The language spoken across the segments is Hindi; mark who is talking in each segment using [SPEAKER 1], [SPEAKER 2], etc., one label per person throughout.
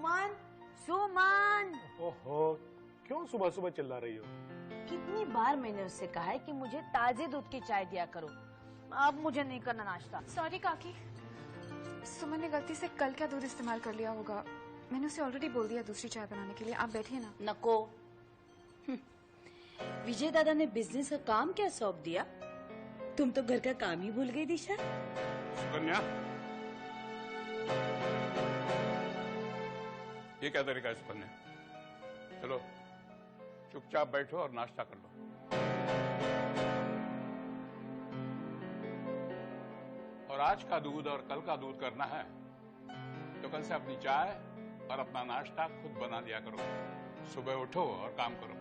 [SPEAKER 1] सुमन, सुमन।
[SPEAKER 2] ओहो, क्यों सुबह सुबह चिल्ला रही हो?
[SPEAKER 1] कितनी बार मैंने उससे कहा है कि मुझे ताजे दूध की चाय दिया करो। अब मुझे नहीं करना नाश्ता।
[SPEAKER 3] सॉरी काकी, सुमन ने गलती से कल का दूध इस्तेमाल कर लिया होगा। मैंने उसे ऑलरेडी बोल दिया दूसरी चाय बनाने के लिए। आप बैठिए ना।
[SPEAKER 1] नको। विजय दादा ने बिजनेस का काम क्या सौंप दिया? तुम तो घर का काम ही भूल गई दिशा।
[SPEAKER 4] सुकन्या, ये क्या तरीका है सुकन्या? चलो चुपचाप बैठो और नाश्ता कर लो। और आज का दूध और कल का दूध करना है तो कल से अपनी चाय और अपना नाश्ता खुद बना लिया करो। सुबह उठो और काम करो।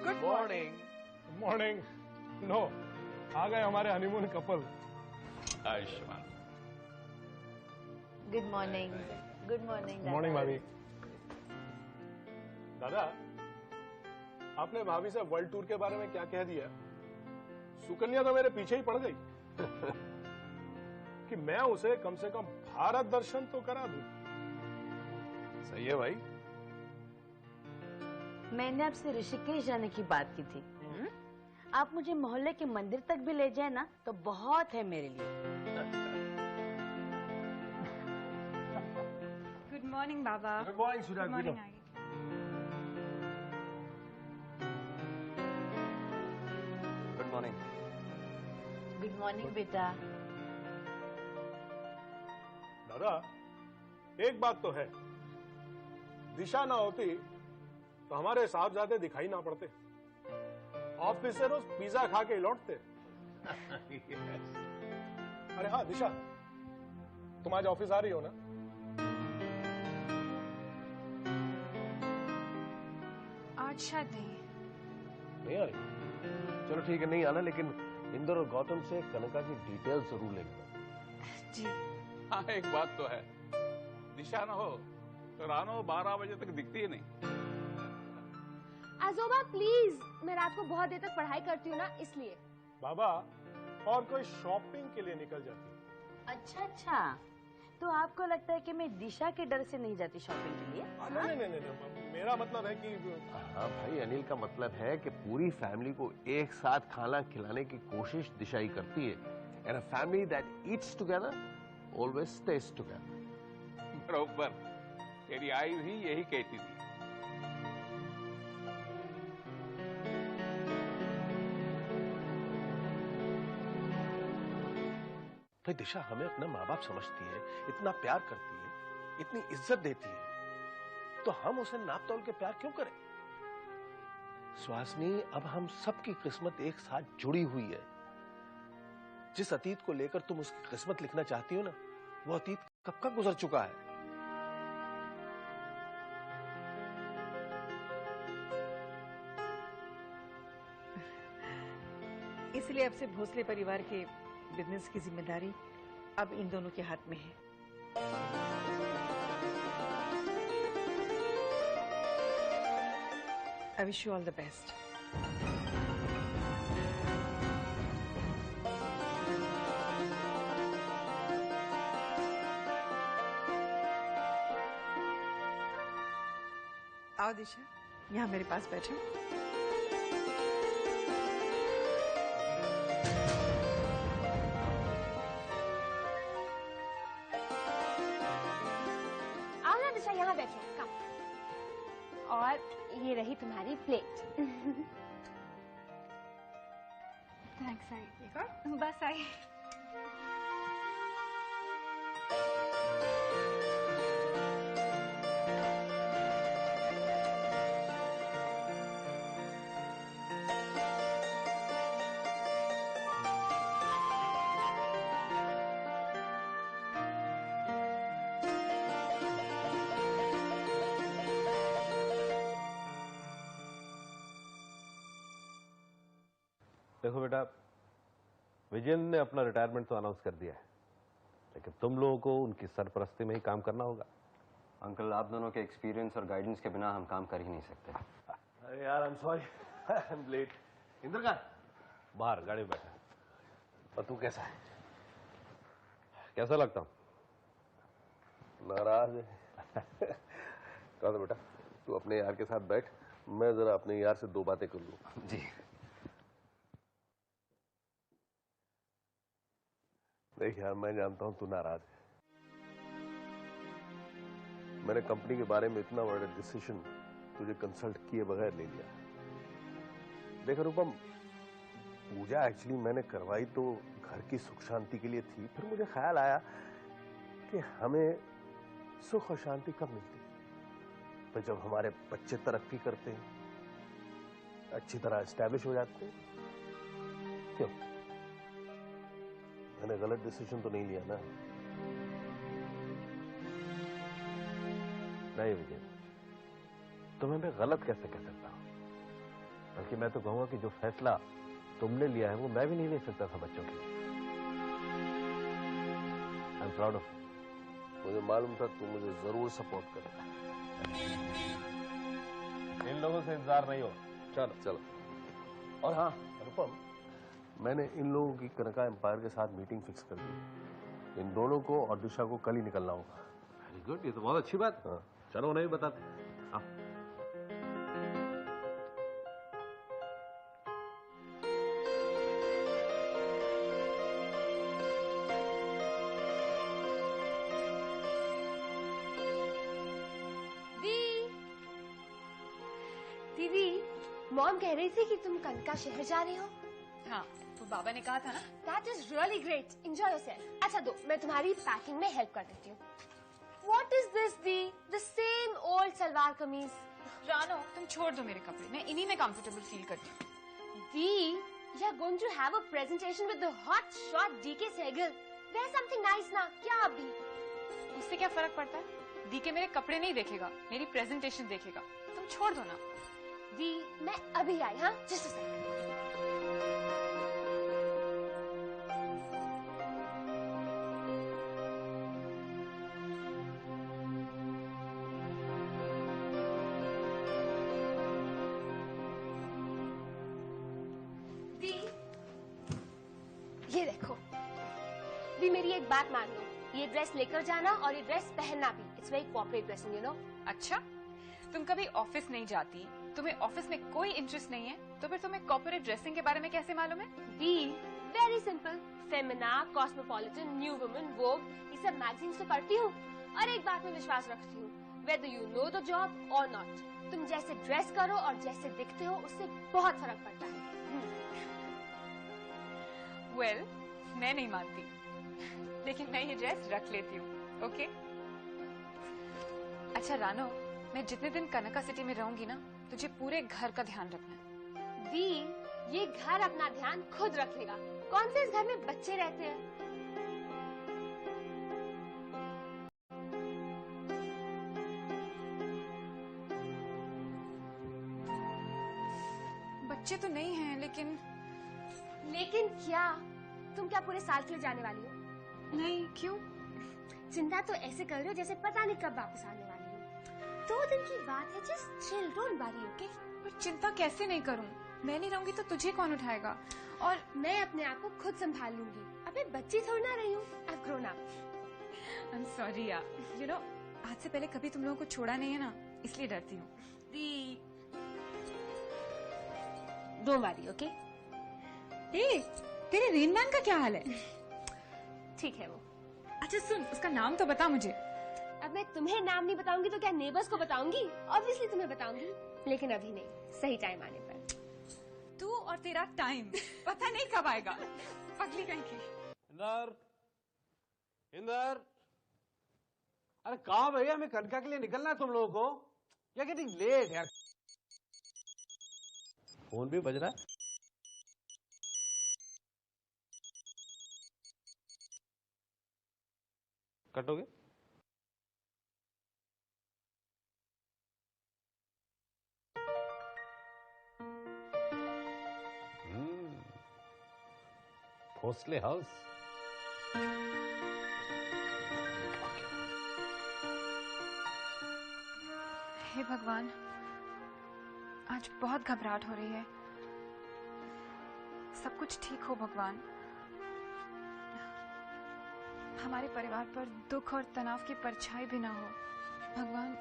[SPEAKER 2] Good morning. मॉर्निंग। नो, आ गए हमारे honeymoon couple.
[SPEAKER 4] Ayushman.
[SPEAKER 1] Good morning. Good morning.
[SPEAKER 2] Morning भाभी। दादा, आपने भाभी से वर्ल्ड टूर के बारे में क्या कह दिया? सुकन्या तो मेरे पीछे ही पड़ गई कि मैं उसे कम से कम भारत दर्शन तो करा दूं। सही है भाई।
[SPEAKER 1] मैंने आपसे ऋषिकेश जाने की बात की थी। आप मुझे मोहल्ले के मंदिर तक भी ले जाए ना तो बहुत है मेरे लिए।
[SPEAKER 3] गुड मॉर्निंग बाबा।
[SPEAKER 2] Good morning Sudha.
[SPEAKER 3] Good morning.
[SPEAKER 5] Good morning.
[SPEAKER 1] Good morning बेटा।
[SPEAKER 2] दादा, एक बात तो है, दिशा ना होती तो हमारे साहबजादे दिखाई ना पड़ते। ऑफिस से रोज पिज्जा खा के लौटते। अरे हाँ दिशा, तुम आज ऑफिस आ रही हो ना?
[SPEAKER 3] आज शायद
[SPEAKER 5] नहीं आ रही? चलो ठीक है, नहीं आना, लेकिन इंदर और गौतम से कनका की डिटेल्स जरूर ले लेना।
[SPEAKER 3] जी।
[SPEAKER 4] हाँ, एक बात तो है, दिशा न हो तो रानो 12 बजे तक दिखती ही नहीं।
[SPEAKER 6] आजोबा प्लीज, मैं रात को बहुत देर तक पढ़ाई करती हूँ ना, इसलिए।
[SPEAKER 2] बाबा, और कोई शॉपिंग के लिए निकल जाती।
[SPEAKER 1] अच्छा अच्छा, तो आपको लगता है कि मैं दिशा के डर से नहीं जाती शॉपिंग के लिए?
[SPEAKER 2] नहीं, मेरा मतलब है कि
[SPEAKER 5] हाँ भाई, अनिल का मतलब है कि पूरी फैमिली को एक साथ खाना खिलाने की कोशिश दिशा ही करती है। And a family that eats together always stage together.
[SPEAKER 4] बरोबर, तेरी आई भी यही कहती थी।
[SPEAKER 5] भाई दिशा हमें अपना माँ बाप समझती है, इतना प्यार करती है, इतनी इज्जत देती है, तो हम उसे नाप तोल के प्यार क्यों करें? सुहासिनी, अब हम सबकी किस्मत एक साथ जुड़ी हुई है। जिस अतीत को लेकर तुम उसकी किस्मत लिखना चाहती हो ना, वो अतीत कब का गुजर चुका है।
[SPEAKER 7] इसलिए अब से भोसले परिवार के बिजनेस की जिम्मेदारी अब इन दोनों के हाथ में है। I wish you all the best. आओ दिशा, यहाँ मेरे पास बैठो।
[SPEAKER 6] आओ ना दिशा, यहाँ बैठो, कम। और ये रही तुम्हारी प्लेट।
[SPEAKER 3] Thanks I. बस आई।
[SPEAKER 5] देखो बेटा, विजयन ने अपना रिटायरमेंट तो अनाउंस कर दिया है, लेकिन तुम लोगों को उनकी सरपरस्ती में ही काम करना होगा।
[SPEAKER 8] अंकल, आप दोनों के एक्सपीरियंस और गाइडेंस के बिना हम काम कर ही नहीं सकते।
[SPEAKER 5] अरे यार, I am sorry, I am late. Indra का बाहर गाड़ी में बैठा। और तू कैसा है?
[SPEAKER 8] कैसा लगता हूँ?
[SPEAKER 5] नाराज है? कहा बेटा, तू अपने यार के साथ बैठ, मैं जरा अपने यार से दो बातें कर लूं।
[SPEAKER 8] जी।
[SPEAKER 5] देख यार, मैं जानता हूं तू नाराज है। मैंने कंपनी के बारे में इतना बड़ा डिसीजन तुझे कंसल्ट किए बगैर ले लिया। देख अनुपम, पूजा एक्चुअली मैंने करवाई तो घर की सुख शांति के लिए थी। फिर मुझे ख्याल आया कि हमें सुख और शांति कब मिलती है? तो जब हमारे बच्चे तरक्की करते हैं, अच्छी तरह एस्टैब्लिश हो जाते हैं। क्यों? मैंने गलत डिसीजन तो नहीं लिया ना?
[SPEAKER 8] नहीं विजय, तुम्हें मैं गलत कैसे कह सकता हूँ? बल्कि मैं तो कहूंगा कि जो फैसला तुमने लिया है वो मैं भी नहीं ले सकता था बच्चों के लिए। I am proud of.
[SPEAKER 5] मुझे मालूम था तू मुझे जरूर सपोर्ट करेगा।
[SPEAKER 8] इन लोगों से इंतजार नहीं हो।
[SPEAKER 5] चलो चलो। और हाँ अनुपम, मैंने इन लोगों की कनका एम्पायर के साथ मीटिंग फिक्स कर दी। इन दोनों को और दिशा को कल ही निकलना होगा।
[SPEAKER 8] वेरी गुड, ये तो बहुत अच्छी बात।
[SPEAKER 5] हाँ।
[SPEAKER 8] चलो उन्हें भी बताते। हाँ।
[SPEAKER 6] दीदी, मॉम कह रही थी कि तुम कनका शहर जा रही हो।
[SPEAKER 3] हाँ, तो बाबा ने कहा था ना।
[SPEAKER 6] That is really great. Enjoy yourself. अच्छा दो, मैं तुम्हारी पैकिंग में हेल्प कर देती हूँ। What is this, the? The same old salwar kameez.
[SPEAKER 3] रानो, तुम छोड़ दो मेरे कपड़े, मैं इन्हीं में कंफर्टेबल फील करती हूँ।
[SPEAKER 6] दी, you are going to have a presentation with the hot shot DK Sehgal. Wear something nice ना, क्या अभी?
[SPEAKER 3] उससे क्या फर्क पड़ता है? डीके मेरे कपड़े नहीं देखेगा, मेरी प्रेजेंटेशन देखेगा। तुम छोड़ दो ना।
[SPEAKER 6] दी, मैं अभी आई। हाँ, just a second. दी, ये देखो। दी, मेरी एक बात मान लो, ये ड्रेस लेकर जाना और ये ड्रेस पहनना भी। It's very corporate dressing, you know.
[SPEAKER 3] अच्छा, तुम कभी ऑफिस नहीं जाती, तुम्हें ऑफिस में कोई इंटरेस्ट नहीं है, तो फिर तुम्हें कॉर्पोरेट ड्रेसिंग के बारे में कैसे मालूम है?
[SPEAKER 6] दी, very simple. Femina, Cosmopolitan, New Woman, Vogue, ये सब मैगजीन्स तो पढ़ती हूँ और एक बात में विश्वास रखती हूँ, whether you know the job or not, तुम जैसे ड्रेस करो और जैसे दिखते हो उससे बहुत फर्क पड़ता है।
[SPEAKER 3] Well, मैं नहीं मानती, लेकिन मैं ये ड्रेस रख लेती हूँ, ओके? अच्छा रानो, मैं जितने दिन कनका सिटी में रहूंगी ना, तुझे पूरे घर का ध्यान रखना है।
[SPEAKER 6] दी, ये घर अपना ध्यान खुद रखेगा। कौन से इस घर में बच्चे रहते हैं?
[SPEAKER 3] बच्चे तो नहीं हैं, लेकिन
[SPEAKER 6] क्या? तुम क्या पूरे साल के लिए जाने वाली हो?
[SPEAKER 3] नहीं, क्यों?
[SPEAKER 6] चिंता तो ऐसे कर रहे हो जैसे पता नहीं कब वापस आने वाली हो। 2 दिन की बात है, just chill, don't worry, okay?
[SPEAKER 3] पर चिंता कैसे नहीं करूं? मैं नहीं रहूंगी तो तुझे कौन उठाएगा?
[SPEAKER 6] और मैं अपने आप को खुद संभाल लूंगी। अबे बच्ची थोड़ी ना रही हूँ, I've grown up.
[SPEAKER 3] I'm sorry यार, you know, आज से पहले कभी तुम लोगों को छोड़ा नहीं है ना, इसलिए डरती हूँ।
[SPEAKER 6] Don't worry, okay?
[SPEAKER 3] तेरे रेन मैन का क्या हाल है?
[SPEAKER 6] ठीक है वो।
[SPEAKER 3] अच्छा सुन, उसका नाम तो बता मुझे।
[SPEAKER 6] अब मैं तुम्हें नाम नहीं बताऊंगी तो क्या नेबर्स को बताऊंगी? ऑब्वियसली तुम्हें बताऊंगी, लेकिन अभी नहीं, सही टाइम आने पर।
[SPEAKER 3] तू और तेरा टाइम पता नहीं कब आएगा, पगली कहीं की।
[SPEAKER 9] इंदर, इंदर, अरे कहाँ भैया, हमें कनका के लिए निकलना है तुम लोगों को। या गेटिंग लेट यार।
[SPEAKER 8] फोन भी बज रहा है। कटोगे? भोसले हाउस।
[SPEAKER 3] हे भगवान, आज बहुत घबराहट हो रही है। सब कुछ ठीक हो भगवान, हमारे परिवार पर दुख और तनाव की परछाई भी ना हो। भगवान,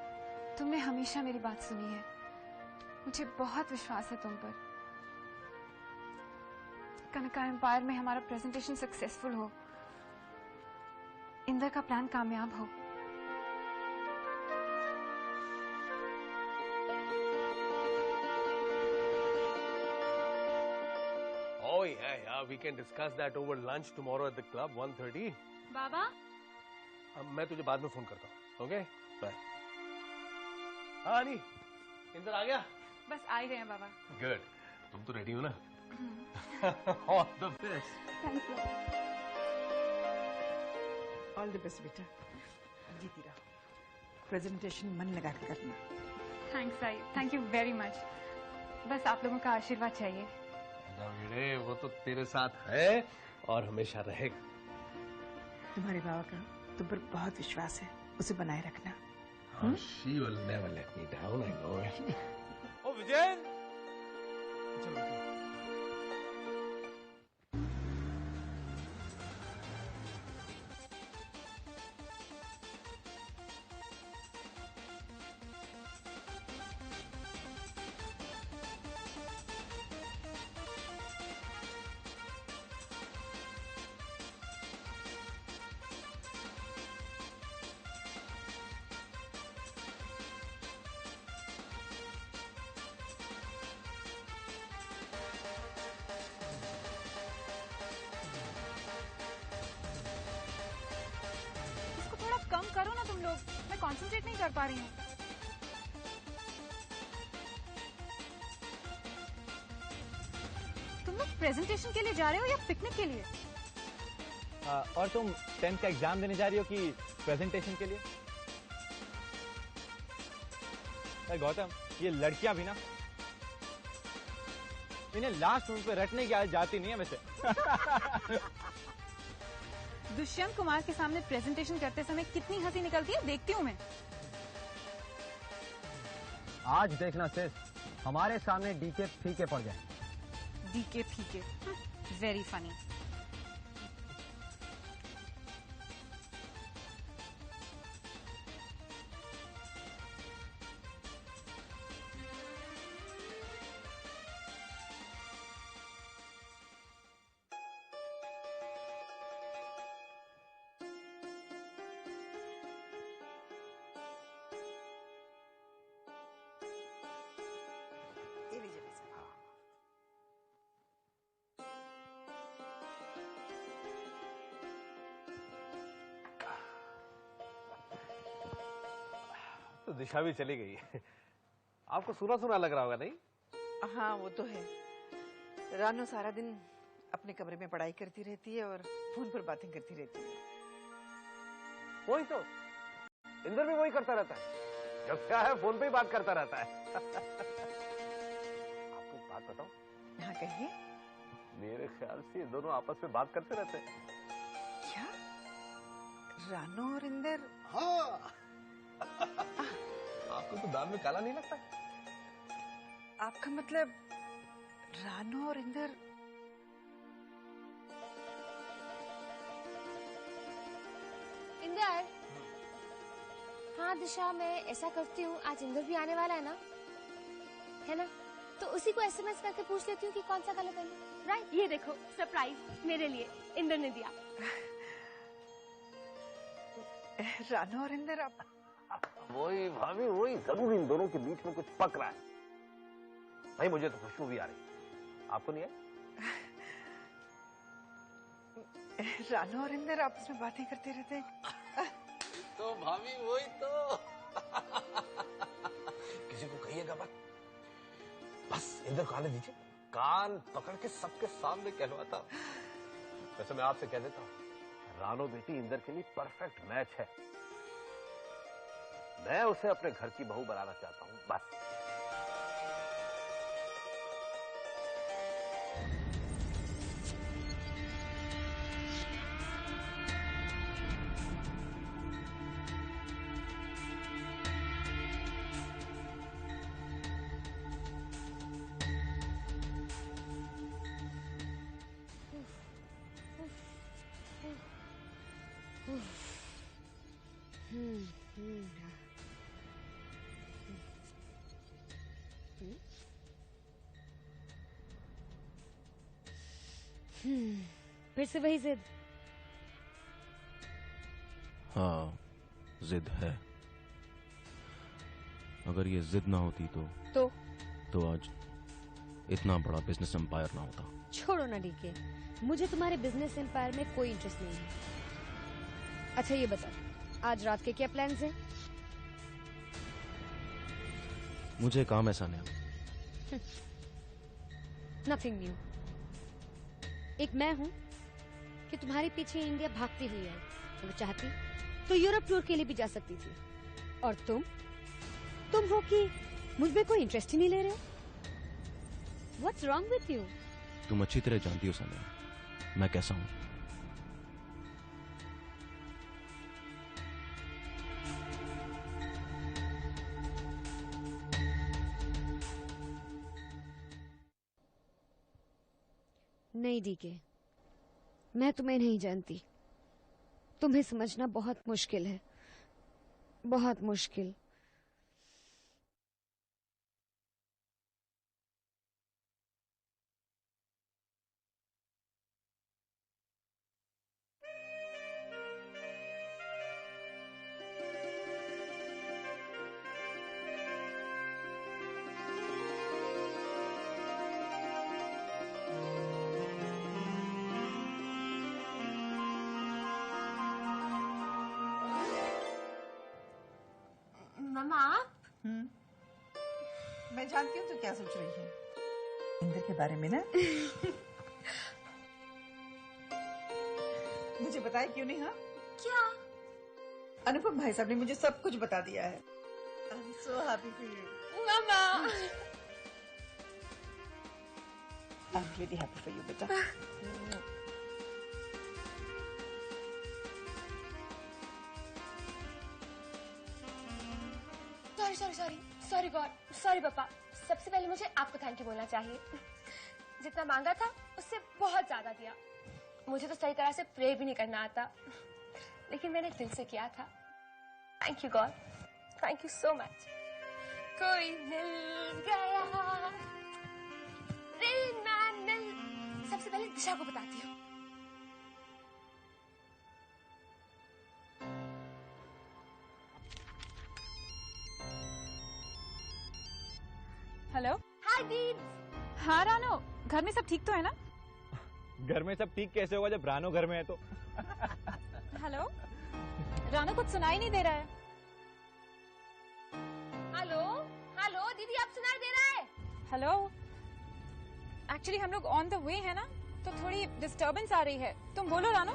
[SPEAKER 3] तुमने हमेशा मेरी बात सुनी है। मुझे बहुत विश्वास है तुम पर। कनका एम्पायर में हमारा प्रेजेंटेशन सक्सेसफुल हो, इंदर का प्लान कामयाब हो।
[SPEAKER 5] Oh yeah, we can discuss that over lunch tomorrow at the club 1:30.
[SPEAKER 6] बाबा,
[SPEAKER 5] अब मैं तुझे बाद में फोन करता हूँ, ओके? बाय। हाँ नी, इंदर आ गया?
[SPEAKER 3] बस आ ही रहे हैं बाबा।
[SPEAKER 5] गुड, तुम तो रेडी हो ना? All the best.
[SPEAKER 3] Thank you.
[SPEAKER 7] All the best बेटा, जीती रहो। प्रेजेंटेशन मन लगा कर करना।
[SPEAKER 3] Thanks I, thank you very much. बस आप लोगों का आशीर्वाद चाहिए।
[SPEAKER 5] बेटे, वो तो तेरे साथ है और हमेशा रहेगा।
[SPEAKER 7] तुम्हारे बाबा का तुम पर बहुत विश्वास है, उसे बनाए रखना।
[SPEAKER 5] She will never let me down, I know it.
[SPEAKER 9] ओ विजय,
[SPEAKER 3] इसको थोड़ा कम करो ना तुम लोग, मैं कंसंट्रेट नहीं कर पा रही हूँ। तुम लोग प्रेजेंटेशन के लिए जा रहे हो या पिकनिक के लिए?
[SPEAKER 10] और तुम 10th का एग्जाम देने जा रही हो कि प्रेजेंटेशन के लिए? अरे गौतम, ये लड़कियां भी ना, इन्हें लास्ट मिनट पे रटने की आदत जाती नहीं है वैसे।
[SPEAKER 3] दुष्यंत कुमार के सामने प्रेजेंटेशन करते समय कितनी हंसी निकलती है देखती हूँ मैं।
[SPEAKER 10] आज देखना सिर्फ हमारे सामने डीके फीके पड़ जाए।
[SPEAKER 3] डीके फीके, वेरी फनी।
[SPEAKER 7] ये लीजिए पैसा।
[SPEAKER 5] तो दिशा भी चली गई है। आपको सुना सुना लग रहा होगा, नहीं?
[SPEAKER 7] हाँ वो तो है। रानू सारा दिन अपने कमरे में पढ़ाई करती रहती है और फोन पर बातें करती रहती है।
[SPEAKER 5] वही तो, इंदर भी वही करता रहता है। जब से आया फोन पे ही बात करता रहता है। आपको एक बात बताओ?
[SPEAKER 7] हाँ कहिए।
[SPEAKER 5] मेरे ख्याल से ये दोनों आपस में बात करते रहते हैं।
[SPEAKER 7] क्या? रानू और इंदर?
[SPEAKER 5] हाँ। आपको तो दाल में काला नहीं लगता?
[SPEAKER 7] आपका मतलब रानू और इंदर?
[SPEAKER 6] इंदर। हाँ दिशा, मैं ऐसा करती हूँ, आज इंदर भी आने वाला है ना? तो उसी को एसएमएस करके पूछ लेती हूँ कि कौन सा कलर पहनूं। राइट, ये देखो सरप्राइज मेरे लिए इंदर ने दिया।
[SPEAKER 7] रानू और इंदर आप?
[SPEAKER 5] वही भाभी, वही जरूर इन दोनों के बीच में कुछ पक रहा है। भाई मुझे तो खुशबू भी आ रही, आपको नहीं है?
[SPEAKER 7] रानू और इंदर आपस में बातें करते रहते हैं।
[SPEAKER 5] तो भाभी वही तो। किसी को कहिएगा मत, बस इंदर को आने दीजिए, कान पकड़ के सबके सामने कहलवाता। वैसे मैं आपसे कह देता हूँ, रानो बेटी इंदर के लिए परफेक्ट मैच है। मैं उसे अपने घर की बहू बनाना चाहता हूँ, बस।
[SPEAKER 1] फिर से वही जिद।
[SPEAKER 11] हाँ, जिद है। अगर ये जिद ना होती तो आज इतना बड़ा बिजनेस एम्पायर ना होता।
[SPEAKER 1] छोड़ो ना डीके, मुझे तुम्हारे बिजनेस एम्पायर में कोई इंटरेस्ट नहीं है। अच्छा ये बता, आज रात के क्या प्लान्स हैं?
[SPEAKER 11] मुझे काम ऐसा नहीं।
[SPEAKER 1] Nothing new. एक मैं हूं कि तुम्हारे पीछे इंडिया भागती हुई है। अगर चाहती तो यूरोप टूर के लिए भी जा सकती थी। और तुम हो कि मुझ में कोई इंटरेस्ट ही नहीं ले रहे। What's wrong with you?
[SPEAKER 11] तुम अच्छी तरह जानती हो सानिया, मैं कैसा हूं।
[SPEAKER 1] नहीं डीके, मैं तुम्हें नहीं जानती। तुम्हें समझना बहुत मुश्किल है, बहुत मुश्किल।
[SPEAKER 6] मम्मा आप?
[SPEAKER 7] मैं जानती हूँ तू क्या सोच रही है इंदर के बारे में ना। मुझे बताए क्यों नहीं? हाँ
[SPEAKER 6] क्या?
[SPEAKER 7] अनुपम भाई साहब ने मुझे सब कुछ बता दिया है। I'm so happy for you.
[SPEAKER 6] मम्मा
[SPEAKER 7] I'm really happy for you, बेटा।
[SPEAKER 6] सॉरी गॉड, सॉरी पापा। सबसे पहले मुझे आपको थैंक यू बोलना चाहिए। जितना मांगा था उससे बहुत ज्यादा दिया। मुझे तो सही तरह से प्रे भी नहीं करना आता, लेकिन मैंने दिल से किया था। Thank you God, thank you so much. कोई मिल गया, रेन मैन मिल। सबसे पहले दिशा को बताती हूँ।
[SPEAKER 3] हेलो।
[SPEAKER 6] हाय दीद।
[SPEAKER 3] हाँ रानो, घर में सब ठीक तो है ना?
[SPEAKER 10] घर में सब ठीक कैसे होगा जब रानो घर में है तो?
[SPEAKER 3] हेलो रानो, कुछ सुनाई नहीं दे रहा है।
[SPEAKER 6] हेलो हेलो दीदी, आप सुनाई दे रहा है?
[SPEAKER 3] हेलो, एक्चुअली हम लोग ऑन द वे है ना, तो थोड़ी डिस्टरबेंस आ रही है। तुम बोलो रानो।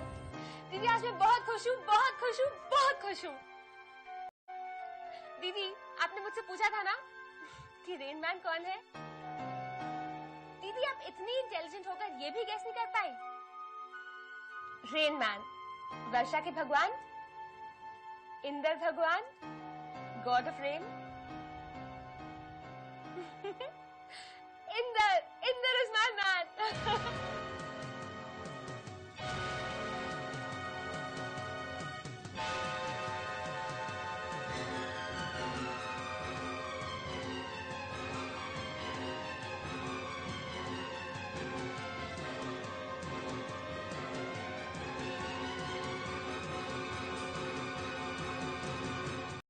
[SPEAKER 6] दीदी आज मैं बहुत खुश हूँ, बहुत खुश हूँ, बहुत खुश हूँ। दीदी आपने मुझसे पूछा था ना कि रेन मैन कौन है? दीदी आप इतनी इंटेलिजेंट होकर ये भी गेस नहीं कर पाई। रेन मैन वर्षा के भगवान, इंद्र भगवान, God of rain. Indra, Indra is my man.